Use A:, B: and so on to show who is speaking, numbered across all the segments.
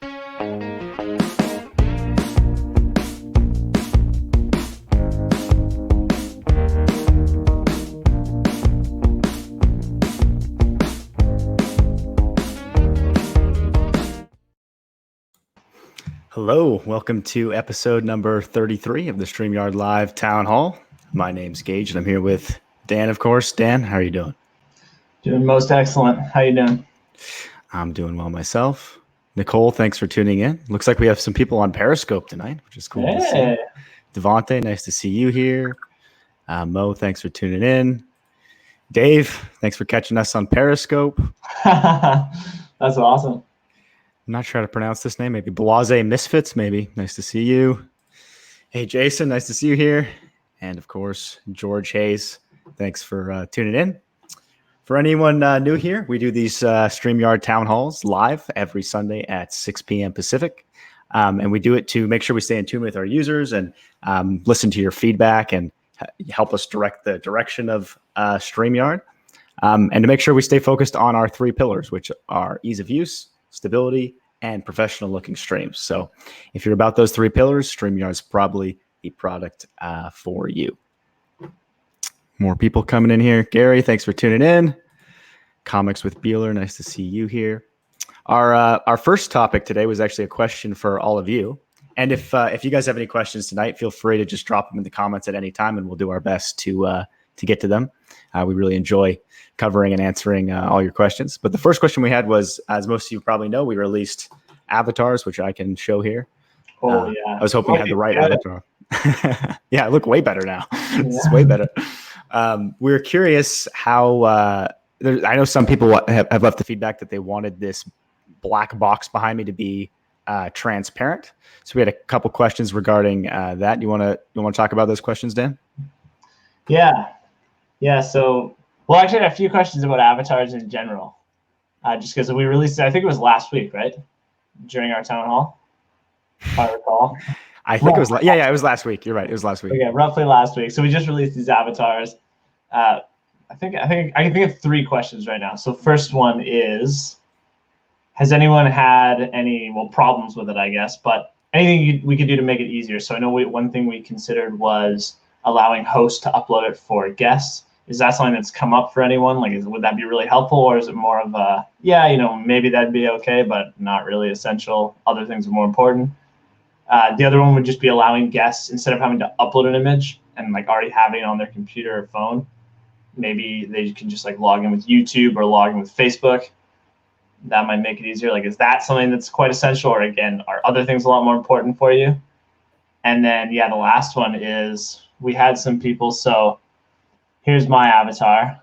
A: Hello, welcome to episode number 33 of the StreamYard Live Town Hall. My name's Gage, and I'm here with Dan, of course. Dan, how are you doing?
B: Doing most excellent. How you doing?
A: I'm doing well myself. Nicole, thanks for tuning in. Looks like we have some people on Periscope tonight, which is cool to see. Devontae, nice to see you here. Mo, thanks for tuning in. Dave, thanks for catching us on Periscope.
B: That's awesome.
A: I'm not sure how to pronounce this name. Maybe Blase Misfits, maybe. Nice to see you. Hey, Jason, nice to see you here. And, of course, George Hayes, thanks for tuning in. For anyone new here, we do these StreamYard Town Halls live every Sunday at 6 p.m. Pacific. And we do it to make sure we stay in tune with our users and listen to your feedback and help us direct the direction of StreamYard. And to make sure we stay focused on our three pillars, which are ease of use, stability, and professional looking streams. So if you're about those three pillars, StreamYard is probably the product for you. More people coming in here. Gary, thanks for tuning in. Comics with Beeler, nice to see you here. Our first topic today was actually a question for all of you. And if you guys have any questions tonight, feel free to just drop them in the comments at any time, and we'll do our best to get to them. We really enjoy covering and answering all your questions. But the first question we had was, as most of you probably know, we released avatars, which I can show here.
B: Oh, yeah.
A: I was hoping I had the right avatar. Yeah, I look way better now. It's way better. We're curious how I know some people have left the feedback that they wanted this black box behind me to be transparent. So we had a couple questions regarding that. You want to talk about those questions, Dan?
B: Yeah. So, well, actually, I had a few questions about avatars in general, just because we released it. I think it was last week, right? During our town hall, if I recall.
A: I think it was. It was last week. You're right. It was last week.
B: Okay, roughly last week. So we just released these avatars. I think I can think of three questions right now. So first one is, has anyone had any problems with it? I guess, but anything we could do to make it easier. So I know one thing we considered was allowing hosts to upload it for guests. Is that something that's come up for anyone? Like, would that be really helpful, or is it more of a, maybe that'd be okay, but not really essential? Other things are more important. The other one would just be allowing guests, instead of having to upload an image and already having it on their computer or phone, maybe they can just log in with YouTube or log in with Facebook. That might make it easier. Is that something that's quite essential, or again, are other things a lot more important for you? And then, the last one is, we had some people, so here's my avatar.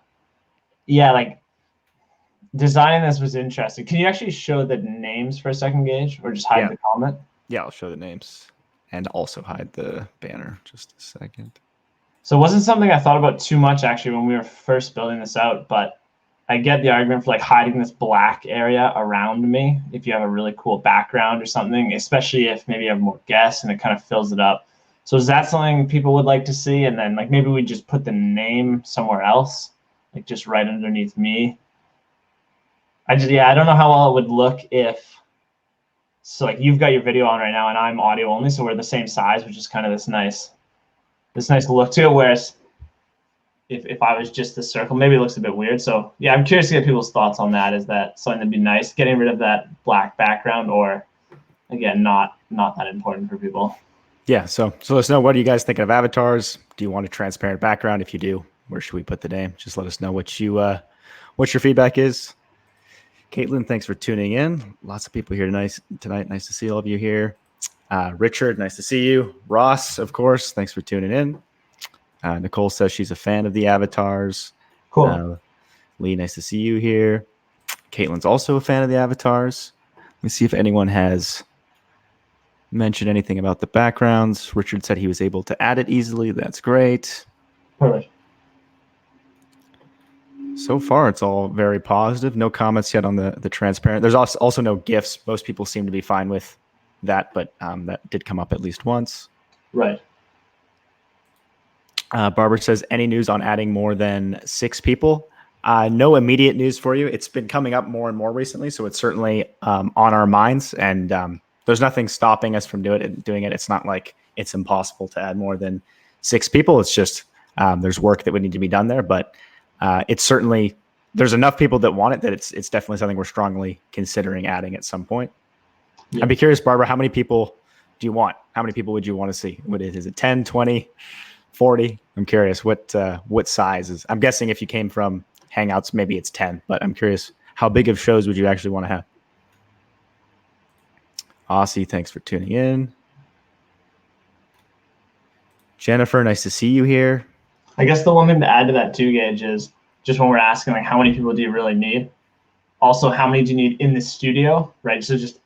B: Designing this was interesting. Can you actually show the names for a second, Gage, or just hide the comment?
A: Yeah, I'll show the names and also hide the banner. Just a second.
B: So it wasn't something I thought about too much, actually, when we were first building this out, but I get the argument for hiding this black area around me if you have a really cool background or something, especially if maybe you have more guests and it kind of fills it up. So is that something people would like to see? And then maybe we just put the name somewhere else, just right underneath me. I don't know how well it would look if, so you've got your video on right now and I'm audio only, so we're the same size, which is kind of this nice look to it. Whereas if I was just this circle, maybe it looks a bit weird. So yeah, I'm curious to get people's thoughts on that. Is that something that'd be nice, getting rid of that black background, or again, not that important for people?
A: Yeah, so let us know, what are you guys thinking of avatars? Do you want a transparent background? If you do, where should we put the name? Just let us know what your feedback is. Caitlin, thanks for tuning in. Lots of people here tonight. Nice to see all of you here. Richard, nice to see you. Ross, of course, thanks for tuning in. Nicole says she's a fan of the avatars.
B: Cool.
A: Lee, nice to see you here. Caitlin's also a fan of the avatars. Let me see if anyone has mentioned anything about the backgrounds. Richard said he was able to add it easily. That's great.
B: Perfect.
A: So far, it's all very positive. No comments yet on the transparent. There's also no GIFs. Most people seem to be fine with that, but that did come up at least once.
B: Right.
A: Barbara says, any news on adding more than 6 people? No immediate news for you. It's been coming up more and more recently, so it's certainly on our minds. And there's nothing stopping us from doing it. It's not like it's impossible to add more than 6 people. It's just there's work that would need to be done there. But it's certainly there's enough people that want it that it's definitely something we're strongly considering adding at some point. Yeah. I'd be curious, Barbara, how many people do you want? How many people would you want to see? Is it 10, 20, 40? I'm curious what size is. I'm guessing if you came from Hangouts, maybe it's 10, but I'm curious, how big of shows would you actually want to have? Aussie, thanks for tuning in. Jennifer, nice to see you here.
B: I guess the one thing to add to that too, Gage, is just when we're asking, like, how many people do you really need? Also, how many do you need in the studio, right? So just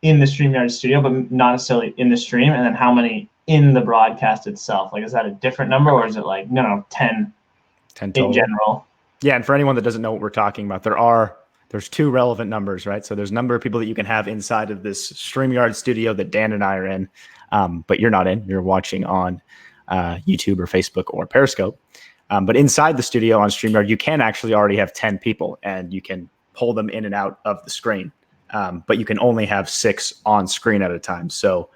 B: in the StreamYard studio, but not necessarily in the stream. And then how many in the broadcast itself? Like, is that a different number, or is it like, no, 10 total in general?
A: Yeah, and for anyone that doesn't know what we're talking about, there's 2 relevant numbers, right? So there's a number of people that you can have inside of this StreamYard studio that Dan and I are in, but you're not in. You're watching on YouTube or Facebook or Periscope. But inside the studio on StreamYard, you can actually already have 10 people, and you can pull them in and out of the screen. But you can only have 6 on screen at a time. So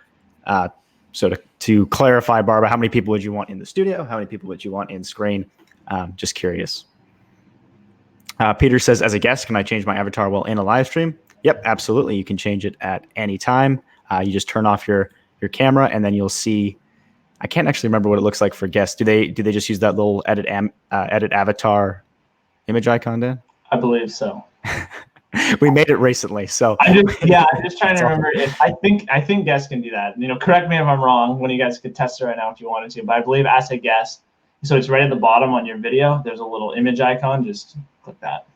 A: to clarify, Barbara, how many people would you want in the studio? How many people would you want in screen? Just curious. Peter says, as a guest, can I change my avatar while in a live stream? Yep, absolutely. You can change it at any time. You just turn off your camera, and then you'll see. I can't actually remember what it looks like for guests. Do they just use that little edit avatar image icon, Dan?
B: I believe so.
A: We made it recently, so
B: I'm just trying to remember. I think guests can do that. Correct me if I'm wrong. One of you guys could test it right now if you wanted to. But I believe as a guest, so it's right at the bottom on your video. There's a little image icon. Just click that.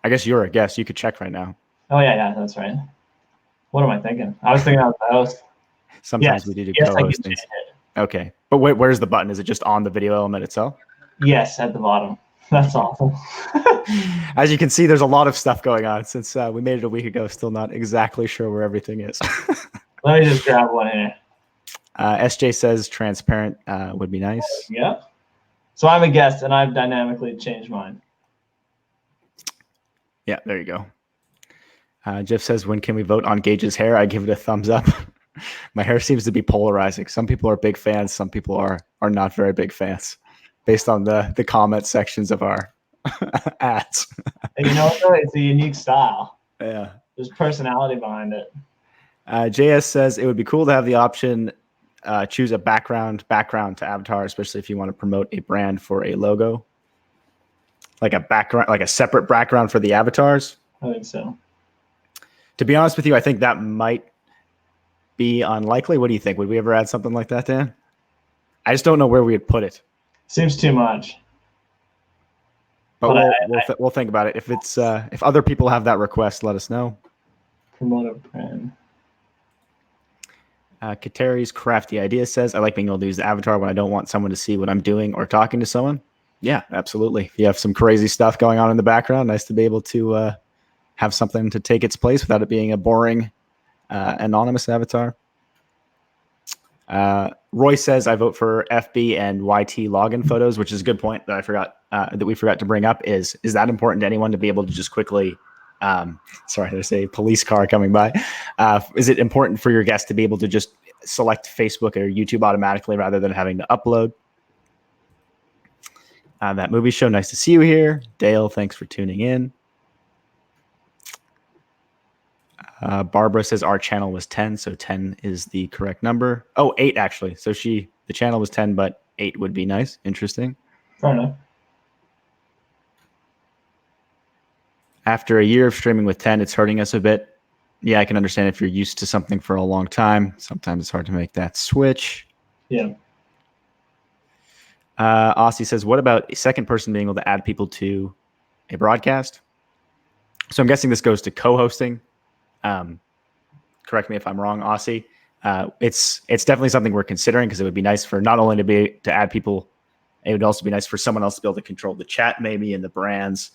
A: I guess you're a guest. You could check right now.
B: Oh yeah, that's right. What am I thinking? I was thinking I was the host.
A: Sometimes we do co-host things. Okay, but where's the button? Is it just on the video element itself?
B: Yes, at the bottom. That's awesome.
A: As you can see, there's a lot of stuff going on since we made it a week ago. Still not exactly sure where everything is.
B: Let me just grab one here.
A: SJ says transparent would be nice.
B: Yeah. So I'm a guest, and I've dynamically changed mine.
A: Yeah, there you go. Jeff says, when can we vote on Gage's hair? I give it a thumbs up. My hair seems to be polarizing. Some people are big fans. Some people are not very big fans, based on the comment sections of our ads.
B: And it's a unique style.
A: Yeah.
B: There's personality behind it.
A: JS says it would be cool to have the option choose a background to avatar, especially if you want to promote a brand for a logo. Like a background, like a separate background for the avatars.
B: I think so.
A: To be honest with you, I think that might be unlikely. What do you think? Would we ever add something like that, Dan? I just don't know where we would put it.
B: Seems too much.
A: But we'll think about it. If it's if other people have that request, let us know.
B: Promote a brand.
A: Kateri's crafty idea says, I like being able to use the avatar when I don't want someone to see what I'm doing or talking to someone. Yeah, absolutely. If you have some crazy stuff going on in the background, nice to be able to have something to take its place without it being a boring anonymous avatar. Roy says, I vote for FB and YT login photos, which is a good point that I forgot that we forgot to bring up. Is that important to anyone to be able to just quickly sorry, there's a police car coming by. Is it important for your guests to be able to just select Facebook or YouTube automatically rather than having to upload? That movie show, nice to see you here. Dale, thanks for tuning in. Barbara says our channel was 10, so 10 is the correct number. Oh, 8 actually. So the channel was 10, but 8 would be nice. Interesting.
B: Fair enough.
A: After a year of streaming with 10, it's hurting us a bit. Yeah, I can understand if you're used to something for a long time. Sometimes it's hard to make that switch.
B: Yeah.
A: Aussie says, what about a second person being able to add people to a broadcast? So I'm guessing this goes to co-hosting. Correct me if I'm wrong, Aussie. It's definitely something we're considering because it would be nice for not only to add people, it would also be nice for someone else to be able to control the chat maybe and the brands.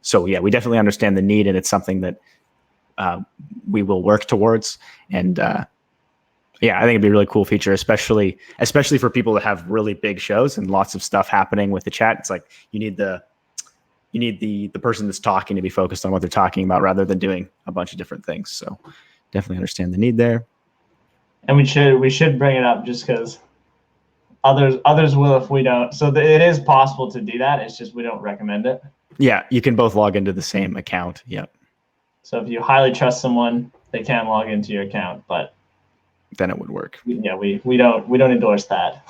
A: So yeah, we definitely understand the need, and it's something that we will work towards. And yeah, I think it'd be a really cool feature, especially for people that have really big shows and lots of stuff happening with the chat. It's like you need the you need the person that's talking to be focused on what they're talking about rather than doing a bunch of different things. So definitely understand the need there.
B: And we should bring it up just because others will if we don't. So it is possible to do that. It's just we don't recommend it.
A: Yeah, you can both log into the same account. Yep.
B: So if you highly trust someone, they can log into your account, but
A: then it would work.
B: Yeah, we don't endorse that.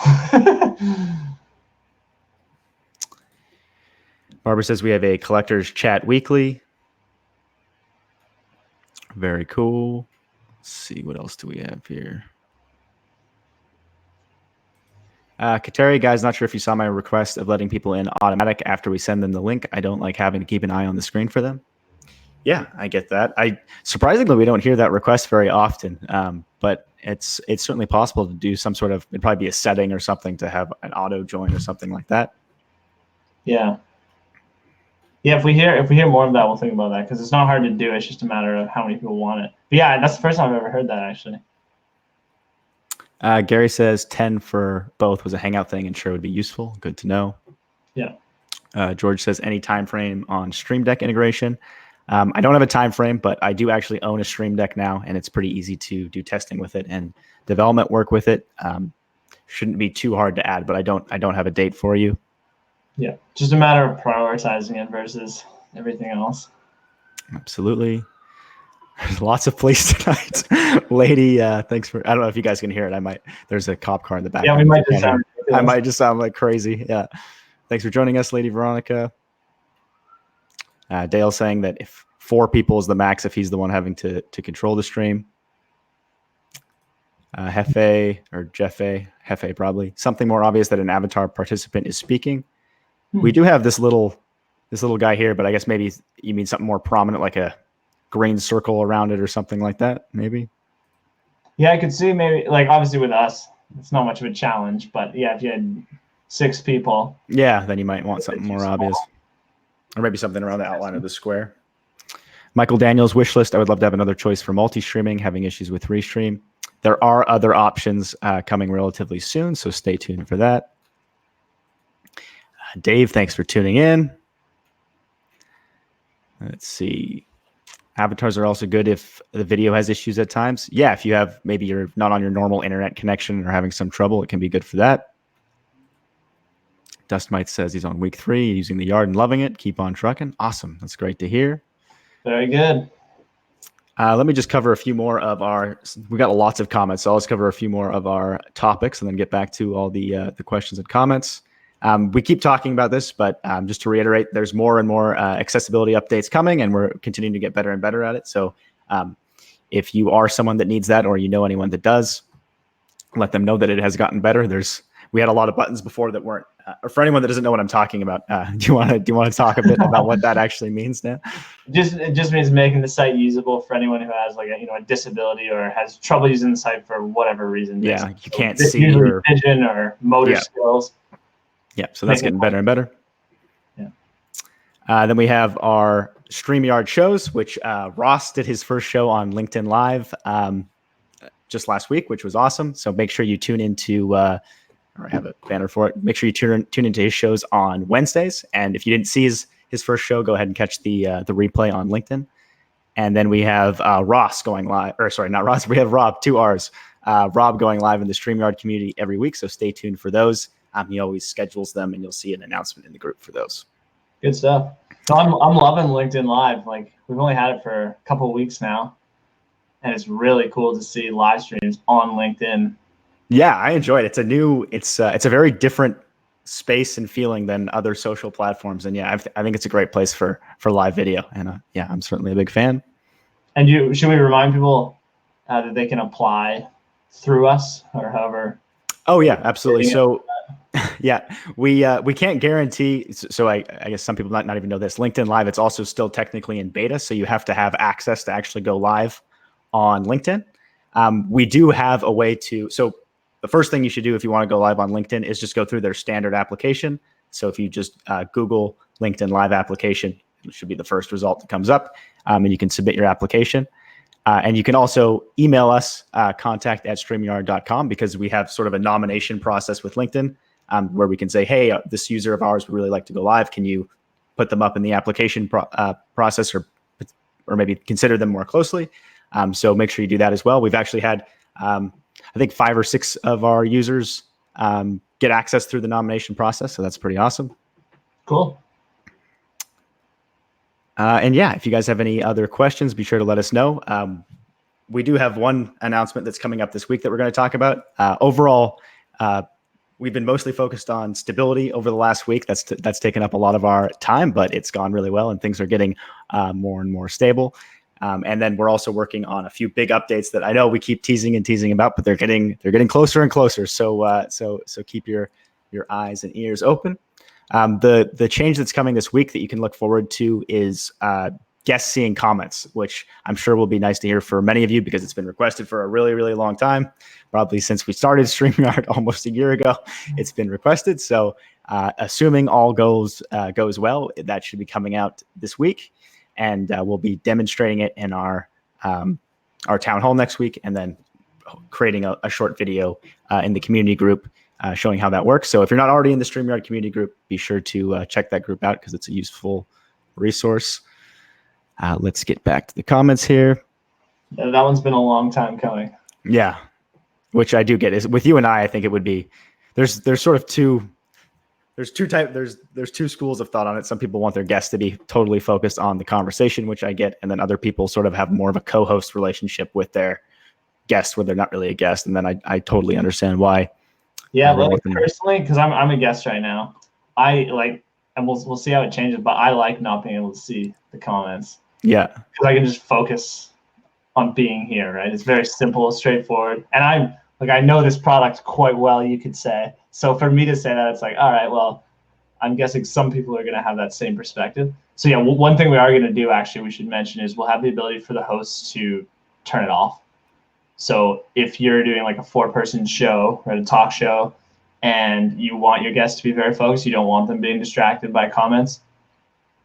A: Barbara says we have a collector's chat weekly. Very cool. Let's see, what else do we have here? Kateri, guys, not sure if you saw my request of letting people in automatic after we send them the link. I don't like having to keep an eye on the screen for them. Yeah, I get that. Surprisingly, we don't hear that request very often, but it's certainly possible to do some sort of, it'd probably be a setting or something to have an auto join or something like that.
B: Yeah. Yeah, if we hear more of that, we'll think about that because it's not hard to do. It's just a matter of how many people want it. But yeah, that's the first time I've ever heard that actually.
A: Gary says 10 for both was a hangout thing and sure would be useful. Good to know.
B: Yeah.
A: George says any time frame on Stream Deck integration. I don't have a time frame, but I do actually own a Stream Deck now, and it's pretty easy to do testing with it and development work with it. Shouldn't be too hard to add, but I don't have a date for you.
B: Yeah, just a matter of prioritizing it versus everything else.
A: Absolutely. There's lots of police tonight. Lady, thanks for, I don't know if you guys can hear it. There's a cop car in the background.
B: Yeah, we might just sound ridiculous.
A: I might just sound like crazy. Yeah. Thanks for joining us, Lady Veronica. Dale saying that if 4 people is the max, if he's the one having to control the stream. Hefe or Jeffe probably. Something more obvious that an avatar participant is speaking. We do have this little guy here, but I guess maybe you mean something more prominent, like a green circle around it or something like that, maybe?
B: Yeah, I could see maybe, like, obviously with us, it's not much of a challenge, but yeah, if you had 6 people.
A: Yeah, then you might want something more obvious. Or maybe something around the outline of the square. Michael Daniels wish list. I would love to have another choice for multi-streaming, having issues with restream. There are other options coming relatively soon, so stay tuned for that. Dave, thanks for tuning in. Let's see. Avatars are also good if the video has issues at times. Yeah, if you have, maybe you're not on your normal internet connection or having some trouble, it can be good for that. Dustmite says he's on week 3, using the yard and loving it. Keep on trucking. Awesome. That's great to hear.
B: Very good.
A: Let me just cover a few more of our, we got lots of comments, so I'll just cover a few more of our topics and then get back to all the questions and comments. We keep talking about this, but just to reiterate, there's more and more accessibility updates coming, and we're continuing to get better and better at it. So if you are someone that needs that, or you know anyone that does, let them know that it has gotten better. We had a lot of buttons before that weren't. Or for anyone that doesn't know what I'm talking about, do you want to talk a bit about what that actually means now?
B: It just means making the site usable for anyone who has like a disability or has trouble using the site for whatever reason.
A: Yeah, you can't see
B: usually vision or motor skills.
A: Yeah, so that's getting better and better. Yeah. Then we have our StreamYard shows, which Ross did his first show on LinkedIn Live just last week, which was awesome. So make sure you tune into. Or I have a banner for it. Make sure you tune into his shows on Wednesdays. And if you didn't see his first show, go ahead and catch the replay on LinkedIn. And then we have Ross going live, or sorry, not Ross. We have Rob, 2 R's. Rob going live in the StreamYard community every week. So stay tuned for those. He always schedules them, and you'll see an announcement in the group for those.
B: Good stuff. So I'm loving LinkedIn Live. Like, we've only had it for a couple of weeks now, and it's really cool to see live streams on LinkedIn. Yeah,
A: I enjoy it. It's a very different space and feeling than other social platforms. And yeah, I think it's a great place for live video. And yeah, I'm certainly a big fan.
B: And should we remind people that they can apply through us or however?
A: Oh yeah, absolutely. So yeah, we can't guarantee. So I guess some people not even know this. LinkedIn Live, it's also still technically in beta. So you have to have access to actually go live on LinkedIn. We do have a way to, so the first thing you should do if you want to go live on LinkedIn is just go through their standard application. So if you just Google LinkedIn Live application, it should be the first result that comes up, and you can submit your application. And you can also email us, contact@streamyard.com, because we have sort of a nomination process with LinkedIn where we can say, hey, this user of ours would really like to go live. Can you put them up in the application process or maybe consider them more closely. So make sure you do that as well. We've actually had, I think 5 or 6 of our users get access through the nomination process. So that's pretty awesome.
B: Cool.
A: And yeah, if you guys have any other questions, be sure to let us know. We do have one announcement that's coming up this week that we're going to talk about. Overall, we've been mostly focused on stability over the last week. That's taken up a lot of our time, but it's gone really well and things are getting more and more stable. And then we're also working on a few big updates that I know we keep teasing about, but they're getting closer and closer. So keep your eyes and ears open. The change that's coming this week that you can look forward to is guests seeing comments, which I'm sure will be nice to hear for many of you because it's been requested for a really, really long time. Probably since we started StreamYard almost a year ago, it's been requested. So assuming all goes well, that should be coming out this week. And we'll be demonstrating it in our town hall next week, and then creating a short video in the community group showing how that works. So if you're not already in the StreamYard community group, be sure to check that group out because it's a useful resource. Let's get back to the comments here.
B: Yeah, that one's been a long time coming.
A: Yeah, which I do get. Is with you and I think it would be there's sort of two. There's two schools of thought on it. Some people want their guests to be totally focused on the conversation, which I get, and then other people sort of have more of a co-host relationship with their guest where they're not really a guest. And then I totally understand why.
B: Yeah, well, personally, because I'm a guest right now, I like, and we'll see how it changes, but I like not being able to see the comments.
A: Yeah,
B: because I can just focus on being here, right? It's very simple, straightforward, and I know this product quite well, you could say. So for me to say that, it's like, all right, well, I'm guessing some people are going to have that same perspective. So yeah, one thing we are going to do, actually, we should mention is we'll have the ability for the hosts to turn it off. So if you're doing like a 4-person show or a talk show and you want your guests to be very focused, you don't want them being distracted by comments,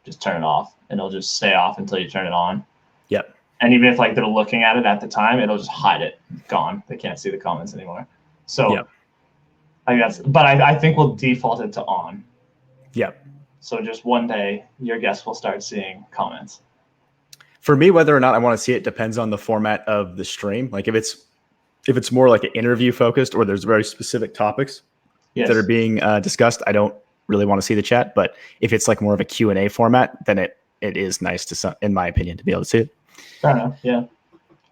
B: just turn it off and it'll just stay off until you turn it on.
A: Yep.
B: And even if like they're looking at it at the time, it'll just hide it, gone. They can't see the comments anymore. So yep. I think we'll default it to on.
A: Yep.
B: So just one day your guests will start seeing comments.
A: For me, whether or not I want to see it depends on the format of the stream. Like if it's more like an interview focused or there's very specific topics that are being discussed, I don't really want to see the chat. But if it's like more of a Q&A format, then it is nice to, in my opinion, to be able to see it.
B: Fair enough. Yeah.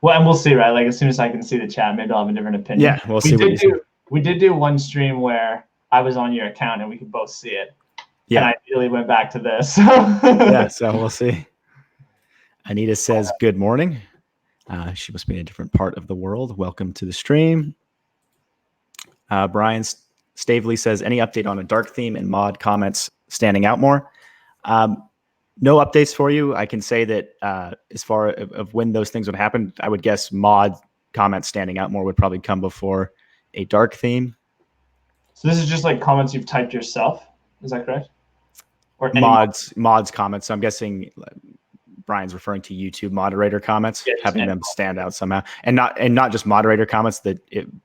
B: Well, and we'll see, right? Like as soon as I can see the chat, maybe I'll have a different opinion.
A: Yeah, we'll see what you see.
B: We did do one stream where I was on your account and we could both see it. Yeah. And I immediately went back to this.
A: Yeah, so we'll see. Anita says, good morning. She must be in a different part of the world. Welcome to the stream. Brian Stavely says, any update on a dark theme and mod comments standing out more? No updates for you. I can say that as far of when those things would happen, I would guess mod comments standing out more would probably come before a dark theme.
B: So this is just like comments you've typed yourself. Is that correct?
A: Or mods comments. So I'm guessing Brian's referring to YouTube moderator comments, having them stand out somehow, and not just moderator comments. And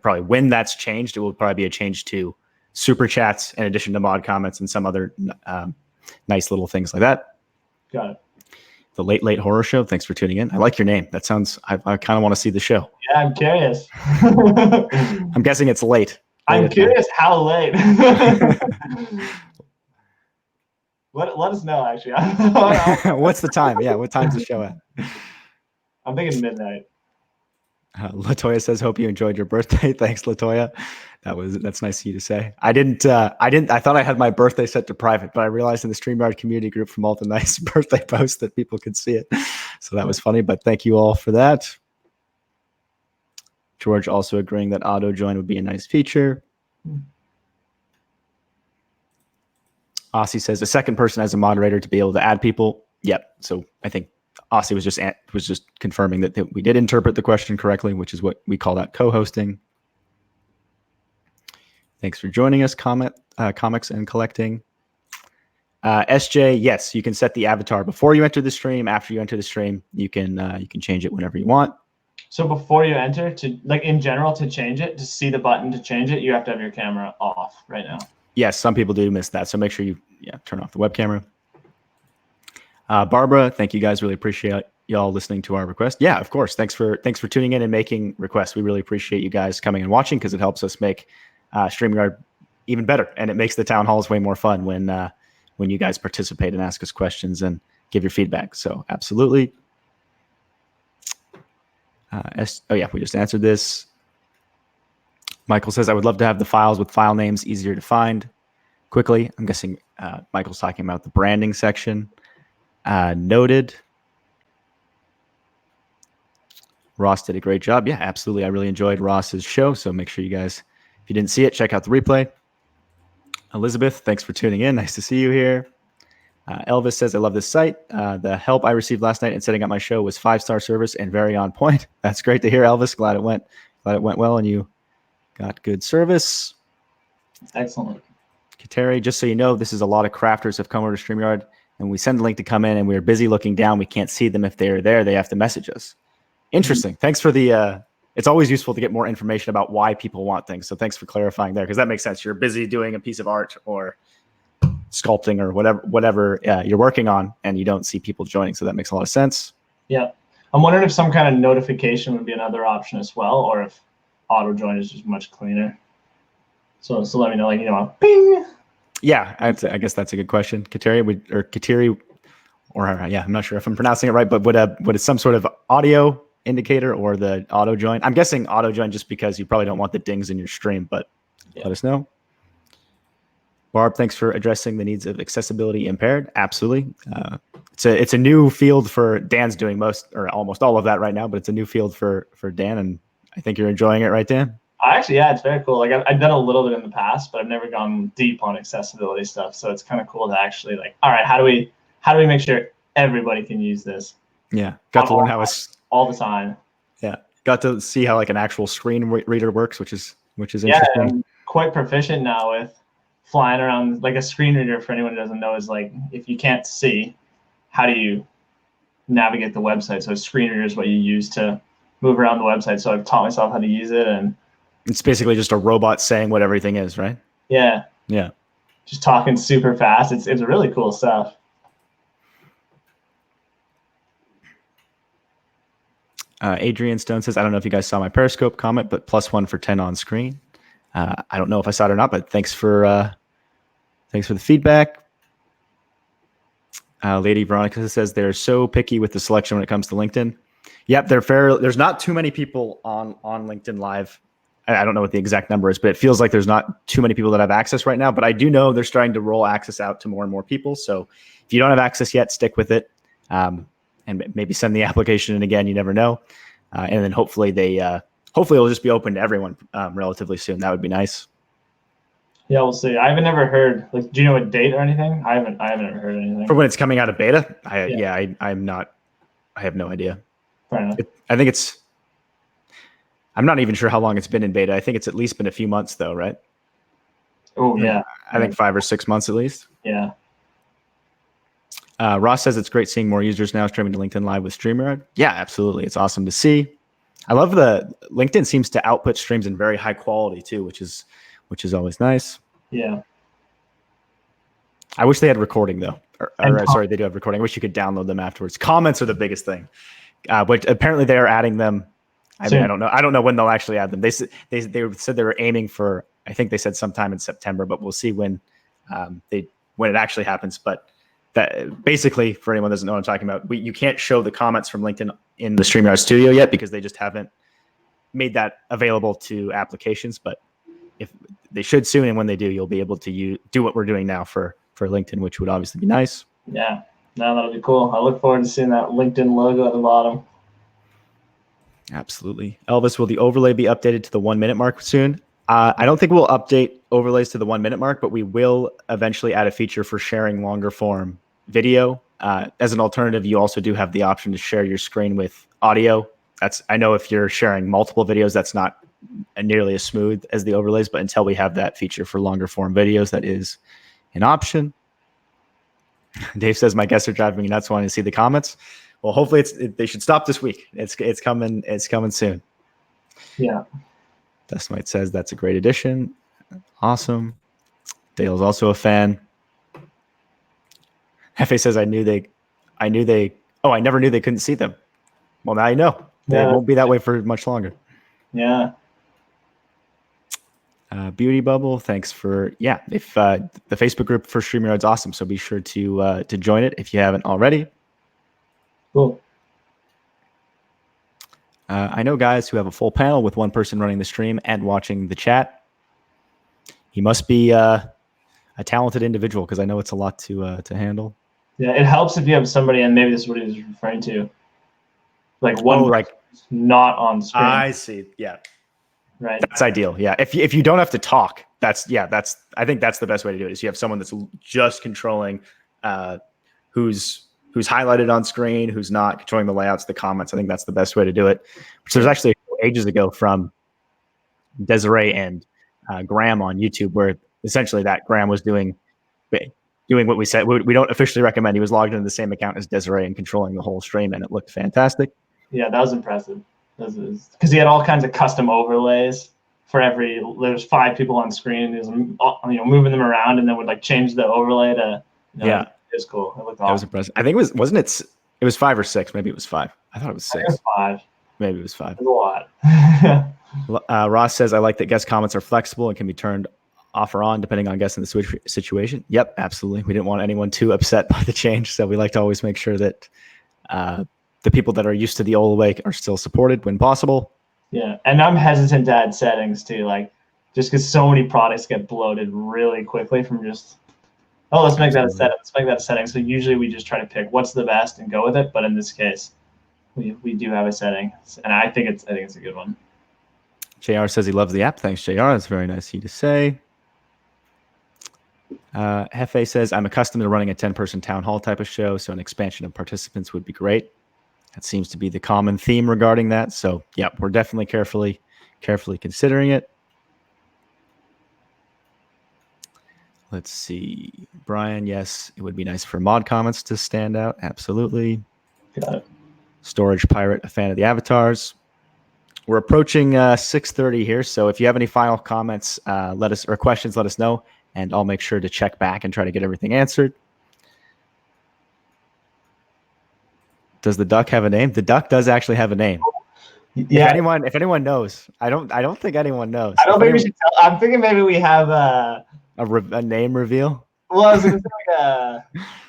A: probably when that's changed, it will probably be a change to super chats in addition to mod comments and some other nice little things like that.
B: Got it.
A: The Late Horror Show. Thanks for tuning in. I like your name. That sounds. I kind of want to see the show.
B: Yeah, I'm curious.
A: I'm guessing it's late.
B: I'm curious how late. Let us know, actually.
A: What's the time? Yeah, what time's the show at?
B: I'm thinking midnight.
A: Latoya says, "Hope you enjoyed your birthday." Thanks, Latoya. That's nice of you to say. I thought I had my birthday set to private, but I realized in the StreamYard community group from all the nice birthday posts that people could see it. So that was funny, but thank you all for that. George also agreeing that auto join would be a nice feature. Aussie says a second person as a moderator to be able to add people. Yep. So I think Aussie was just confirming that we did interpret the question correctly, which is what we call that co-hosting. Thanks for joining us, Comics and Collecting. SJ, yes, you can set the avatar before you enter the stream. After you enter the stream, you can change it whenever you want.
B: So before you enter, in general, to change it, to see the button to change it, you have to have your camera off right now.
A: Yes, some people do miss that. So make sure you turn off the web camera. Barbara, thank you guys. Really appreciate y'all listening to our request. Yeah, of course. Thanks for tuning in and making requests. We really appreciate you guys coming and watching because it helps us make StreamYard even better, and it makes the town halls way more fun when you guys participate and ask us questions and give your feedback. So absolutely. We just answered this. Michael says, I would love to have the files with file names easier to find quickly. I'm guessing Michael's talking about the branding section. Noted. Ross did a great job. Yeah, absolutely. I really enjoyed Ross's show. So make sure you guys, if you didn't see it, check out the replay. Elizabeth, thanks for tuning in. Nice to see you here. Elvis says, I love this site. The help I received last night in setting up my show was 5-star service and very on point. That's great to hear, Elvis. Glad it went well and you got good service.
B: Excellent.
A: Kateri, just so you know, this is a lot of crafters have come over to StreamYard and we send a link to come in and we're busy looking down. We can't see them if they're there. They have to message us. Interesting. Mm-hmm. Thanks for the, it's always useful to get more information about why people want things. So thanks for clarifying there because that makes sense. You're busy doing a piece of art or sculpting or whatever you're working on and you don't see people joining. So that makes a lot of sense.
B: Yeah. I'm wondering if some kind of notification would be another option as well, or if auto join is just much cleaner. So let me know, like, ping.
A: Yeah, I guess that's a good question. Kateri, I'm not sure if I'm pronouncing it right, but would some sort of audio indicator or the auto join? I'm guessing auto join just because you probably don't want the dings in your stream, but let us know. Barb, thanks for addressing the needs of accessibility impaired. Absolutely. It's a new field for Dan's doing most or almost all of that right now, but it's a new field for Dan, and I think you're enjoying it, right, Dan?
B: Actually, yeah, it's very cool. Like I've done a little bit in the past, but I've never gone deep on accessibility stuff. So it's kind of cool to actually all right, how do we make sure everybody can use this?
A: Yeah, got to learn how it's
B: all the time.
A: Yeah, got to see how an actual screen reader works, which is interesting.
B: Yeah, I'm quite proficient now with flying around. Like a screen reader, for anyone who doesn't know, is if you can't see, how do you navigate the website? So a screen reader is what you use to move around the website. So I've taught myself how to use it, and
A: it's basically just a robot saying what everything is, right?
B: Yeah.
A: Yeah.
B: Just talking super fast. It's really cool stuff.
A: Adrian Stone says, I don't know if you guys saw my Periscope comment, but +1 for 10 on screen. I don't know if I saw it or not, but thanks for the feedback. Lady Veronica says they're so picky with the selection when it comes to LinkedIn. Yep, they're fair. There's not too many people on LinkedIn Live. I don't know what the exact number is, but it feels like there's not too many people that have access right now. But I do know they're starting to roll access out to more and more people. So if you don't have access yet, stick with it, and maybe send the application in again. You never know. And then hopefully it'll just be open to everyone relatively soon. That would be nice.
B: Yeah, we'll see. I haven't never heard. Do you know a date or anything? I haven't ever heard anything.
A: For when it's coming out of beta, I'm not. I have no idea.
B: Fair enough.
A: I think I'm not even sure how long it's been in beta. I think it's at least been a few months though, right?
B: Oh yeah.
A: I think 5 or 6 months at least.
B: Yeah.
A: Ross says it's great seeing more users now streaming to LinkedIn Live with StreamYard. Yeah, absolutely. It's awesome to see. I love LinkedIn seems to output streams in very high quality too, which is always nice.
B: Yeah.
A: I wish they had recording though. Sorry, they do have recording. I wish you could download them afterwards. Comments are the biggest thing. But apparently they are adding them. I don't know when they'll actually add them. They said they were aiming for, I think they said sometime in September, but we'll see when it actually happens. But that basically, for anyone who doesn't know what I'm talking about, you can't show the comments from LinkedIn in the StreamYard Studio yet because they just haven't made that available to applications. But if they should soon, and when they do, you'll be able to do what we're doing now for LinkedIn, which would obviously be nice.
B: Yeah, no, that'll be cool. I look forward to seeing that LinkedIn logo at the bottom.
A: Absolutely. Elvis, will the overlay be updated to the 1 minute mark soon? I don't think we'll update overlays to the 1 minute mark, but we will eventually add a feature for sharing longer form video. As an alternative, you also do have the option to share your screen with audio. I know if you're sharing multiple videos, that's not nearly as smooth as the overlays, but until we have that feature for longer form videos, that is an option. Dave says, my guests are driving me nuts wanting to see the comments. Well, hopefully they should stop this week. It's coming soon.
B: Yeah.
A: Dustmite says that's a great addition. Awesome. Dale's also a fan. Hefe says, I never knew they couldn't see them. Well, now you know. They won't be that way for much longer.
B: Yeah.
A: Beauty Bubble, thanks for if the Facebook group for StreamYard's awesome, so be sure to join it if you haven't already.
B: Cool.
A: I know guys who have a full panel with one person running the stream and watching the chat. He must be a talented individual because I know it's a lot to handle.
B: Yeah, it helps if you have somebody, and maybe this is what he was referring to, like one not on screen.
A: I see. Yeah.
B: Right.
A: That's ideal. Yeah. If you don't have to talk, I think that's the best way to do it. Is you have someone that's just controlling who's highlighted on screen, who's not, controlling the layouts, the comments. I think that's the best way to do it. Which there's actually ages ago from Desiree and Graham on YouTube, where essentially that Graham was doing what we said. We don't officially recommend. He was logged into the same account as Desiree and controlling the whole stream, and it looked fantastic.
B: Yeah, that was impressive. Because he had all kinds of custom overlays for there's 5 people on screen. He was, moving them around, and then would like change the overlay to. Yeah, it was cool. It looked awesome.
A: That was impressive. I think it was 5 or 6. Maybe it was 5. I thought it was 6.
B: It was 5.
A: Maybe it was 5.
B: It was a lot.
A: Ross says, I like that guest comments are flexible and can be turned off or on depending on guest and the situation. Yep, absolutely. We didn't want anyone too upset by the change, so we like to always make sure that the people that are used to the old way are still supported when possible.
B: Yeah, and I'm hesitant to add settings too, just because so many products get bloated really quickly from just, let's make that a setting. Let's make that a setting. So usually we just try to pick what's the best and go with it. But in this case, we do have a setting, and I think it's a good one.
A: JR says he loves the app. Thanks, JR. That's very nice of you to say. Hefe says, I'm accustomed to running a 10-person town hall type of show, so an expansion of participants would be great. That seems to be the common theme regarding that. So, yeah, we're definitely carefully considering it. Let's see. Brian, yes, it would be nice for mod comments to stand out. Absolutely.
B: Got it.
A: Storage Pirate, a fan of the avatars. We're approaching 6:30 here, so if you have any final comments, questions, let us know, and I'll make sure to check back and try to get everything answered. Does the duck have a name? The duck does actually have a name.
B: Yeah.
A: If anyone knows, I don't think anyone knows.
B: I don't think we should tell. I'm thinking maybe we have a
A: name reveal.
B: Well, I was going to say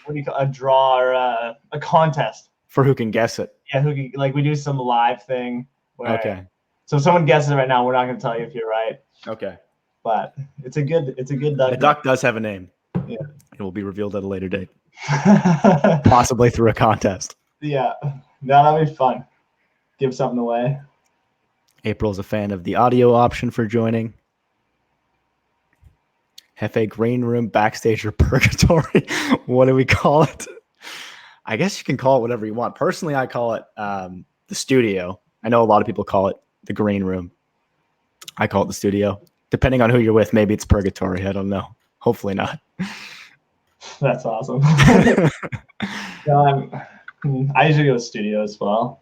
B: what do you call a draw or a contest
A: for who can guess it.
B: Yeah, who can, we do some live thing.
A: Okay.
B: So if someone guesses it right now, we're not going to tell you if you're right.
A: Okay.
B: But it's a good duck.
A: The duck does have a name.
B: Yeah.
A: It will be revealed at a later date. Possibly through a contest.
B: Yeah. No, that'll be fun. Give something away.
A: April's a fan of the audio option for joining. Hefe Green Room, Backstage, or Purgatory. What do we call it? I guess you can call it whatever you want. Personally, I call it the studio. I know a lot of people call it the Green Room. I call it the studio. Depending on who you're with, maybe it's Purgatory. I don't know. Hopefully not.
B: That's awesome. I usually go with studio as well.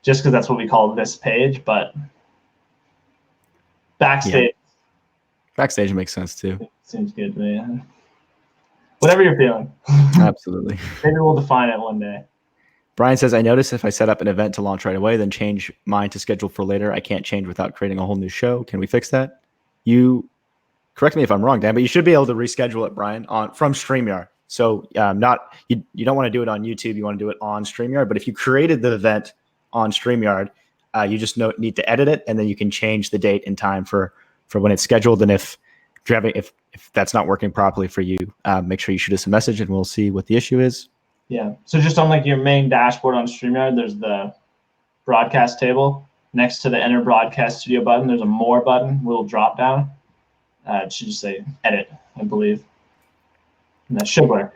B: Just because that's what we call this page, but backstage.
A: Yeah. Backstage makes sense too.
B: Seems good to me. Whatever you're feeling.
A: Absolutely.
B: Maybe we'll define it one day.
A: Brian says, I notice if I set up an event to launch right away, then change mine to schedule for later, I can't change without creating a whole new show. Can we fix that? You correct me if I'm wrong, Dan, but you should be able to reschedule it, Brian, from StreamYard. So you don't want to do it on YouTube. You want to do it on StreamYard. But if you created the event on StreamYard, you just need to edit it, and then you can change the date and time for when it's scheduled. And if that's not working properly for you, make sure you shoot us a message, and we'll see what the issue is.
B: Yeah. So just on your main dashboard on StreamYard, there's the broadcast table. Next to the Enter Broadcast Studio button, there's a More button, little drop down. It should just say Edit, I believe. And that should work.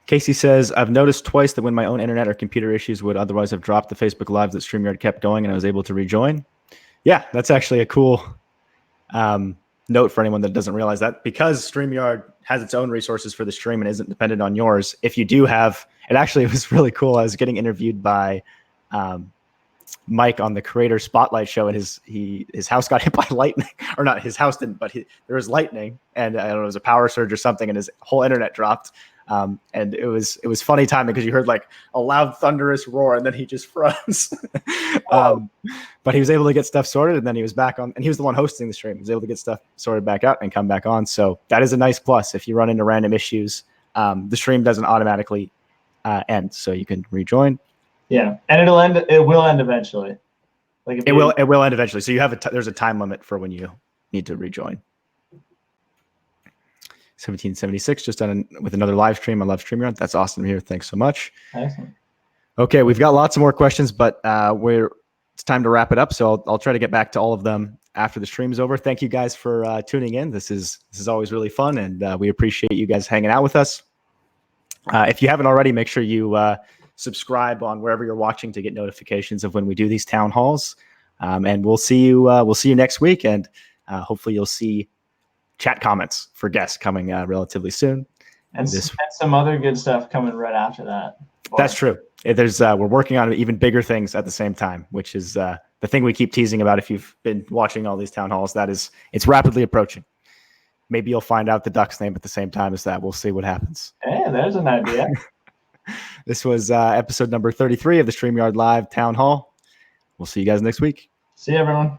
A: Casey says, I've noticed twice that when my own internet or computer issues would otherwise have dropped the Facebook Lives, that StreamYard kept going and I was able to rejoin. Yeah, that's actually a cool note for anyone that doesn't realize that, because StreamYard has its own resources for the stream and isn't dependent on yours. If you do have, it was really cool. I was getting interviewed by Mike on the Creator Spotlight show, and his house got hit by lightning, or not his house didn't, but there was lightning, and I don't know, it was a power surge or something, and his whole internet dropped. And it was funny timing because you heard like a loud thunderous roar, and then he just froze. But he was able to get stuff sorted, and then he was back on, and he was the one hosting the stream. He was able to get stuff sorted back out and come back on. So that is a nice plus. If you run into random issues, the stream doesn't automatically end, so you can rejoin.
B: Yeah, and it will end eventually. Like
A: it will end eventually. So you have there's a time limit for when you need to rejoin. 1776 just done with another live stream. I love StreamYard. That's awesome here. Thanks so much.
B: Excellent.
A: Okay, we've got lots of more questions, but it's time to wrap it up. So I'll try to get back to all of them after the stream is over. Thank you guys for tuning in. This is always really fun, and we appreciate you guys hanging out with us. If you haven't already, make sure you subscribe on wherever you're watching to get notifications of when we do these town halls. And we'll see you next week, and hopefully you'll see chat comments for guests coming relatively soon.
B: And some other good stuff coming right after that.
A: That's true. We're working on even bigger things at the same time, which is the thing we keep teasing about. If you've been watching all these town halls, it's rapidly approaching. Maybe you'll find out the Ducks name at the same time as that. We'll see what happens.
B: Hey, there's an idea.
A: This was episode number 33 of the StreamYard Live Town Hall. We'll see you guys next week.
B: See you, everyone.